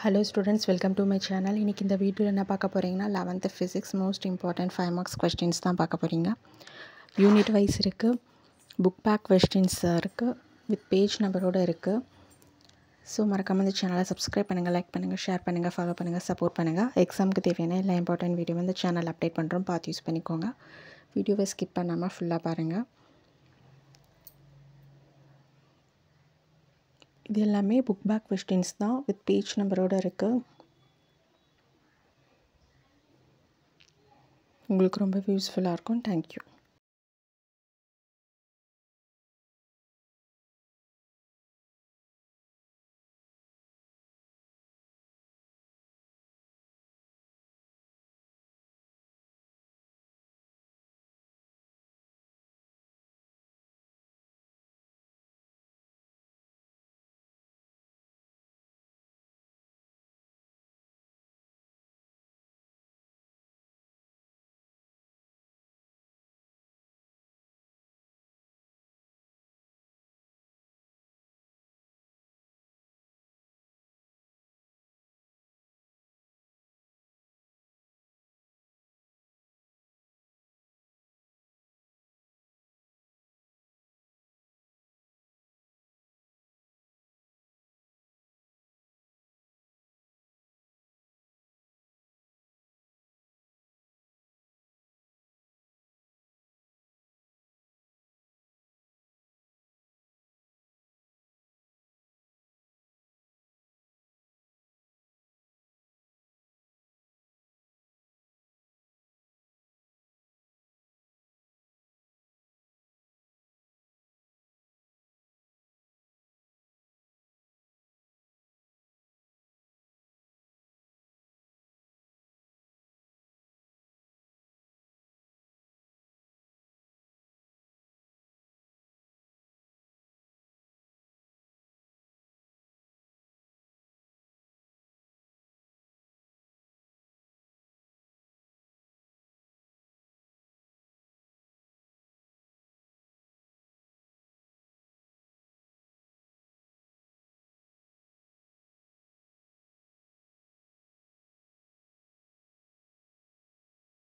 Hello students, welcome to my channel. இன்னைக்கு இந்த வீடியோல என்ன பார்க்க போறீங்கன்னா 11th physics most important 5 marks questions தான் பார்க்க போறீங்க. யூனிட் வைஸ் இருக்கு, புக் பேக் questions இருக்கு, with பேஜ் நம்பரோட இருக்கு. ஸோ மறக்காம இந்த சேனலை சப்ஸ்கிரைப் பண்ணுங்கள், லைக் பண்ணுங்கள், ஷேர் பண்ணுங்கள், ஃபாலோ பண்ணுங்கள், சப்போர்ட் பண்ணுங்கள். எக்ஸாமுக்கு தேவையான எல்லா இம்பார்ட்டன்ட் வீடியோ வந்து சேனல் அப்டேட் பண்ணுறோம், பார்த்து யூஸ் பண்ணிக்கோங்க. வீடியோவை ஸ்கிப் பண்ணாமல் ஃபுல்லாக பாருங்கள். இது எல்லாமே புக் பேக் கொஸ்டின்ஸ் தான், வித் பேஜ் நம்பரோடு இருக்குது. உங்களுக்கு ரொம்ப யூஸ்ஃபுல்லாக இருக்கும். தேங்க்யூ.